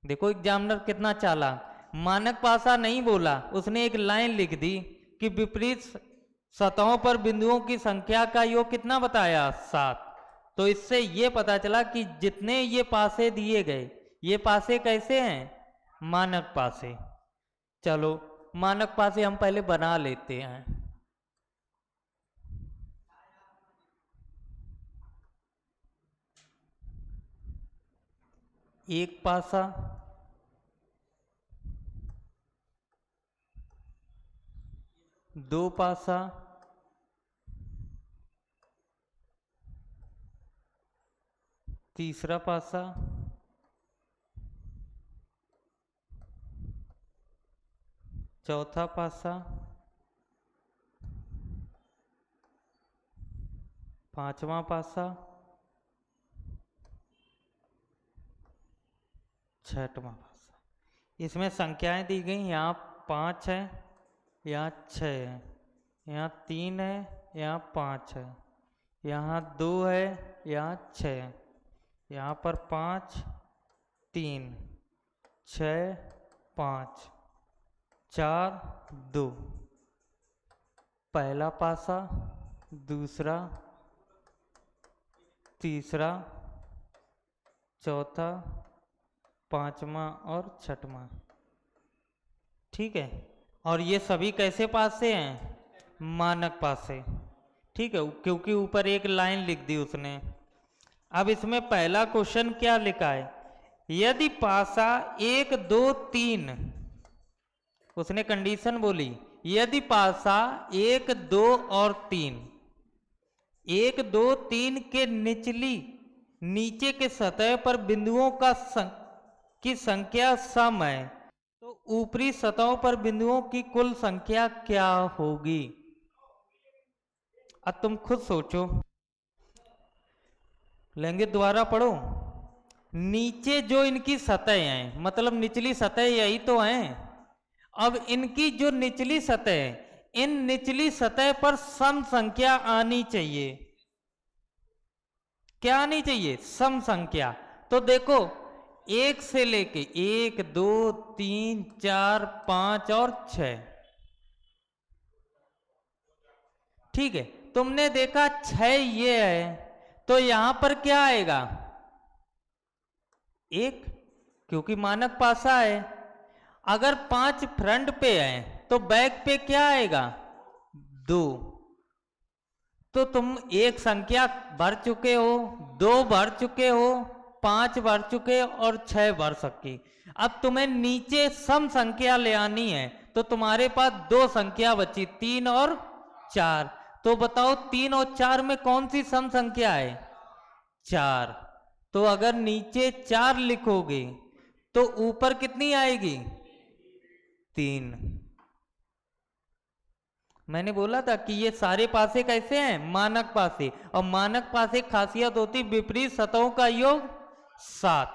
देखो एग्जामिनर कितना चालाक, मानक पासा नहीं बोला, उसने एक लाइन लिख दी कि विपरीत सतहों पर बिंदुओं की संख्या का योग कितना बताया? 7। तो इससे ये पता चला कि जितने ये पासे दिए गए, ये पासे कैसे हैं? मानक पासे। चलो मानक पासे हम पहले बना लेते हैं। एक पासा, दो पासा, तीसरा पासा, चौथा पासा, पांचवा पासा, छठवां पासा। इसमें संख्याएं दी गई, यहाँ 5 है, यहाँ 6 है, यहाँ 3 है, यहाँ 5 है, यहाँ 2 है, यहाँ 6 है, यहाँ पर 5, 3, 6, 5, 4, 2। पहला पासा, दूसरा, तीसरा, चौथा, पांचवा और छठवां। ठीक है, और ये सभी कैसे पासे हैं? मानक पासे। ठीक है, क्योंकि ऊपर एक लाइन लिख दी उसने। अब इसमें पहला क्वेश्चन क्या लिखा है? यदि पासा 1, 2, 3, उसने कंडीशन बोली, यदि पासा 1, 2 और 3, 1, 2, 3 के नीचे के सतह पर बिंदुओं की संख्या सम है, तो ऊपरी सतहों पर बिंदुओं की कुल संख्या क्या होगी? अब तुम खुद सोचो, लेंगे दोबारा पढ़ो। नीचे जो इनकी सतह हैं, मतलब निचली सतह यही तो हैं। अब इनकी जो निचली सतह है, इन निचली सतह पर सम संख्या आनी चाहिए। क्या आनी चाहिए? सम संख्या। तो देखो 1 से लेके 1, 2, 3, 4, 5 और 6। ठीक है, तुमने देखा 6 ये है, तो यहां पर क्या आएगा? 1, क्योंकि मानक पासा है। अगर 5 फ्रंट पे है तो बैक पे क्या आएगा? 2। तो तुम एक संख्या भर चुके हो, 2 भर चुके हो, 5 भर चुके और 6 भर सकी। अब तुम्हें नीचे सम संख्या ले आनी है, तो तुम्हारे पास 2 संख्या बची, 3 और 4। तो बताओ 3 और 4 में कौन सी सम संख्या है? 4। तो अगर नीचे 4 लिखोगे तो ऊपर कितनी आएगी? 3। मैंने बोला था कि ये सारे पासे कैसे हैं? मानक पासे। और मानक पासे खासियत होती विपरीत सतहों का योग 7।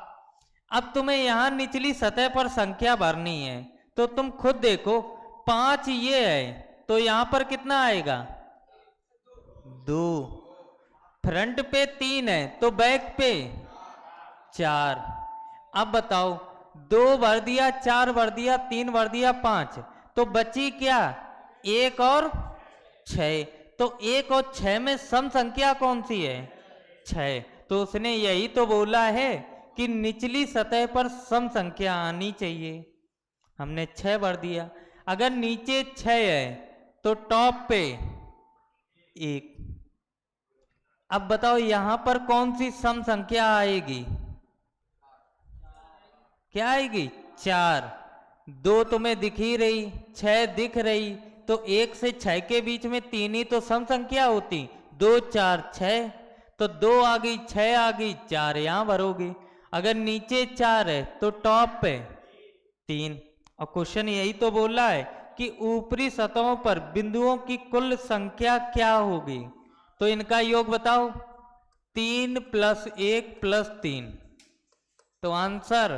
अब तुम्हें यहां निचली सतह पर संख्या भरनी है, तो तुम खुद देखो 5 ये है, तो यहां पर कितना आएगा 2, फ्रंट पे 3 है तो बैक पे 4। अब बताओ 2 भर दिया, 4 भर दिया, 3 भर दिया, 5, तो बची क्या 1 और 6। तो 1 और 6 में सम संख्या कौन सी है 6। तो उसने यही तो बोला है कि निचली सतह पर सम संख्या आनी चाहिए। हमने 6 भर दिया। अगर नीचे 6 है तो टॉप पे 1। अब बताओ यहां पर कौन सी सम संख्या आएगी, क्या आएगी 4। 2 तुम्हें दिख ही रही, 6 दिख रही, तो 1 से 6 के बीच में 3 ही तो सम संख्या होती, 2 4 6, तो 2 आ गई, 6 आ गई, 4 यहां भरोगे। अगर नीचे 4 है तो टॉप पे 3। और क्वेश्चन यही तो बोला है कि ऊपरी सतहों पर बिंदुओं की कुल संख्या क्या होगी, तो इनका योग बताओ 3 + 1 + 3, तो आंसर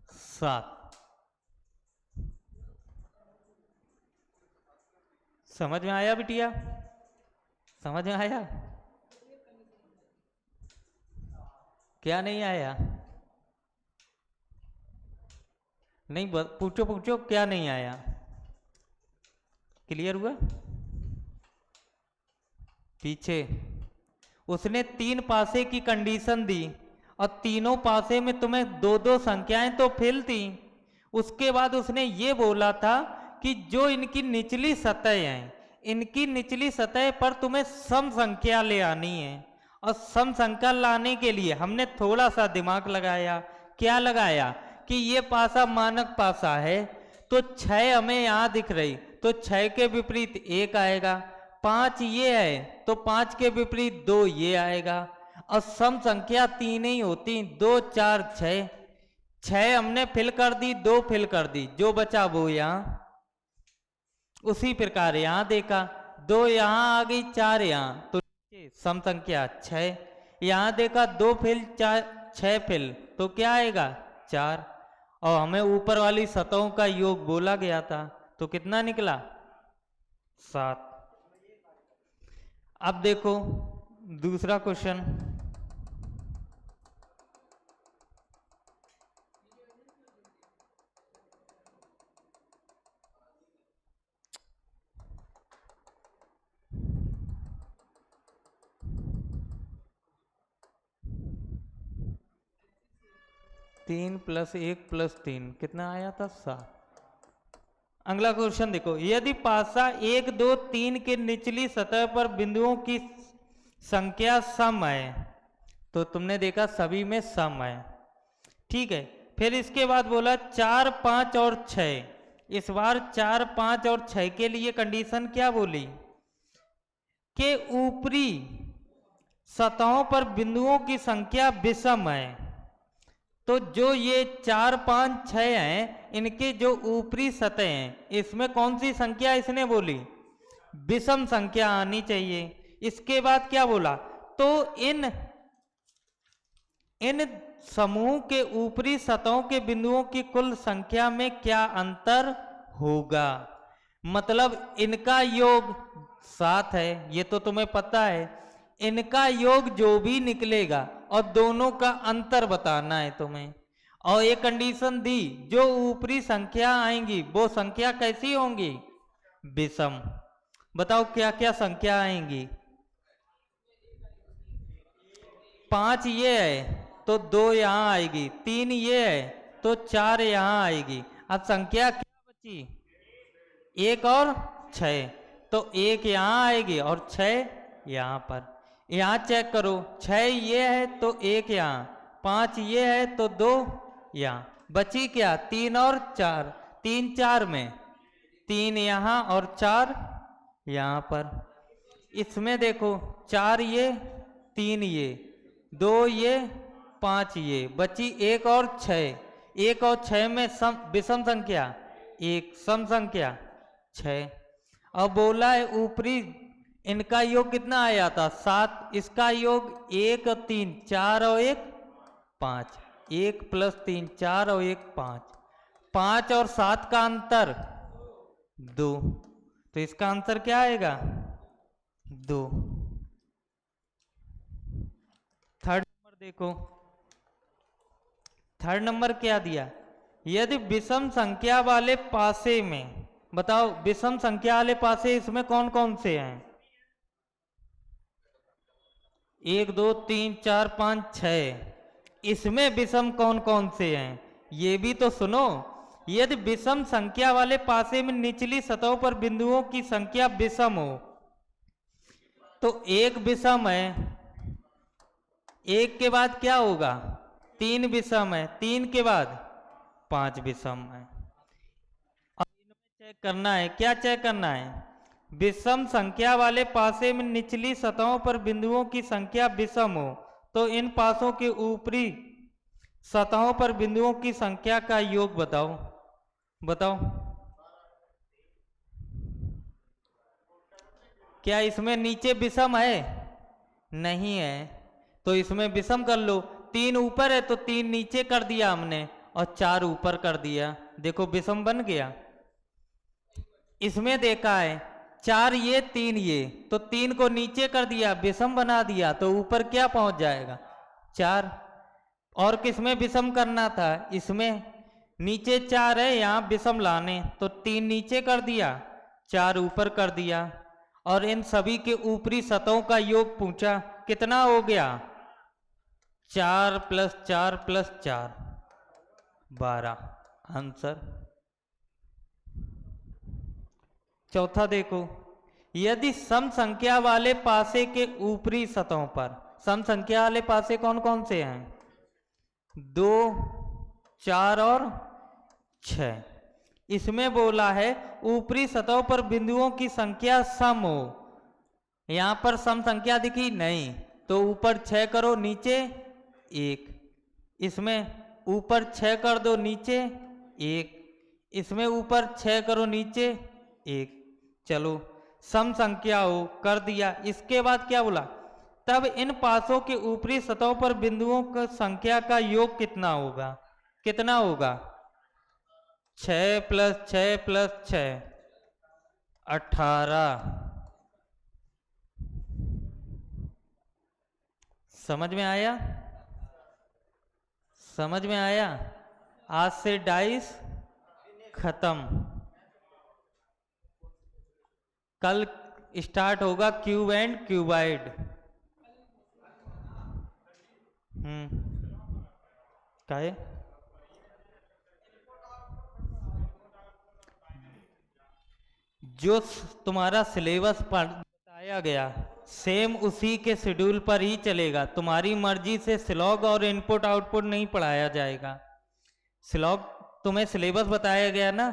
7। समझ में आया बिटिया, समझ में आया, क्या नहीं आया, नहीं पूछो पूछो क्या नहीं आया, क्लियर हुआ। पीछे उसने 3 पासे की कंडीशन दी और तीनों पासे में तुम्हें 2-2 संख्याएं तो फिल थी। उसके बाद उसने ये बोला था कि जो इनकी निचली सतह हैं, इनकी निचली सतह पर तुम्हें सम संख्या ले आनी है। और सम संख्या लाने के लिए हमने थोड़ा सा दिमाग लगाया। क्या लगाया कि ये पासा मानक पासा है, तो 6 हमें यहाँ दिख रही, तो 6 के विपरीत 1 आएगा। 5 ये है तो 5 के विपरीत 2 ये आएगा। और सम संख्या 3 ही होती, 2 4 6। 6 हमने फिल कर दी, 2 फिल कर दी, जो बचा वो यहाँ। उसी प्रकार यहाँ देखा, 2 यहाँ आ गई, 4 यहाँ, तो सम संख्या 6। यहाँ देखा 2 फिल 4 6 फिल, तो क्या आएगा 4। और हमें ऊपर वाली सतहों का योग बोला गया था, तो कितना निकला 7। अब देखो दूसरा क्वेश्चन। तीन + 1 + 3 कितना आया था 7। अगला क्वेश्चन देखो, यदि पासा 1 2 3 के निचली सतह पर बिंदुओं की संख्या सम है, तो तुमने देखा सभी में सम है, ठीक है। फिर इसके बाद बोला 4 5 और 6। इस बार 4 5 और 6 के लिए कंडीशन क्या बोली कि ऊपरी सतहों पर बिंदुओं की संख्या विषम है। तो जो ये 4 5 6 हैं, इनके जो ऊपरी सतह हैं, इसमें कौन सी संख्या इसने बोली विषम संख्या आनी चाहिए। इसके बाद क्या बोला, तो इन समूह के ऊपरी सतहों के बिंदुओं की कुल संख्या में क्या अंतर होगा। मतलब इनका योग 7 है, ये तो तुम्हें पता है। इनका योग जो भी निकलेगा और दोनों का अंतर बताना है तुम्हें। और ये कंडीशन दी, जो ऊपरी संख्या आएंगी वो संख्या कैसी होंगी विषम। बताओ क्या क्या संख्या आएंगी। 5 ये है तो 2 यहाँ आएगी, 3 ये है तो 4 यहाँ आएगी। अब संख्या क्या बची 1 और 6, तो 1 यहाँ आएगी और 6 यहाँ पर। यहाँ चेक करो, 6 ये है तो 1 यहाँ, 5 ये है तो 2 यहाँ, बची क्या 3 और 4। 3 4 में 3 यहाँ और 4 यहाँ पर। इसमें देखो 4 ये 3 ये 2 ये 5 ये, बची 1 और 6। 1 और 6 में विषम संख्या 1, सम संख्या 6। अब बोला है ऊपरी इनका योग कितना आया था 7, इसका योग 1 3 4 और 1 5। 1 + 3 4 और 1 5, 5 और 7 का अंतर 2, तो इसका आंसर क्या आएगा 2। थर्ड नंबर देखो, थर्ड नंबर क्या दिया, यदि विषम संख्या वाले पासे में, बताओ विषम संख्या वाले पासे इसमें कौन कौन से हैं, 1 2 3 4 5 6, इसमें विषम कौन कौन से हैं ये भी तो सुनो। यदि विषम संख्या वाले पासे में निचली सतहों पर बिंदुओं की संख्या विषम हो, तो एक विषम है, एक के बाद क्या होगा 3 विषम है, 3 के बाद 5 विषम है। अब इनमें चेक करना है, क्या चेक करना है, विषम संख्या वाले पासे में निचली सतहों पर बिंदुओं की संख्या विषम हो, तो इन पासों के ऊपरी सतहों पर बिंदुओं की संख्या का योग बताओ। बताओ क्या इसमें नीचे विषम है, नहीं है, तो इसमें विषम कर लो। 3 ऊपर है तो 3 नीचे कर दिया हमने और 4 ऊपर कर दिया, देखो विषम बन गया। इसमें देखा है 4 ये 3 ये, तो 3 को नीचे कर दिया विषम बना दिया, तो ऊपर क्या पहुंच जाएगा 4। और किसमें विषम करना था, इसमें नीचे 4 है, यहाँ विषम लाने, तो 3 नीचे कर दिया 4 ऊपर कर दिया, और इन सभी के ऊपरी सतहों का योग पूछा, कितना हो गया 4 + 4 + 4 12, आंसर। चौथा देखो, यदि सम संख्या वाले पासे के ऊपरी सतहों पर, सम संख्या वाले पासे कौन कौन से हैं 2 4 और 6, इसमें बोला है ऊपरी सतहों पर बिंदुओं की संख्या सम हो, यहां पर सम संख्या दिखी नहीं, तो ऊपर 6 करो नीचे 1, इसमें ऊपर 6 कर दो नीचे 1, इसमें ऊपर 6 करो नीचे 1, चलो सम संख्या हो कर दिया। इसके बाद क्या बोला, तब इन पासों के ऊपरी सतहों पर बिंदुओं की संख्या का योग कितना होगा, कितना होगा 6 + 6 + 6 18। समझ में आया, समझ में आया। आज से डाइस खत्म, कल स्टार्ट होगा क्यूब एंड क्यूबाइड। काहे जो तुम्हारा सिलेबस बताया गया सेम उसी के शेड्यूल पर ही चलेगा, तुम्हारी मर्जी से स्लॉग और इनपुट आउटपुट नहीं पढ़ाया जाएगा। स्लॉग तुम्हें सिलेबस बताया गया ना,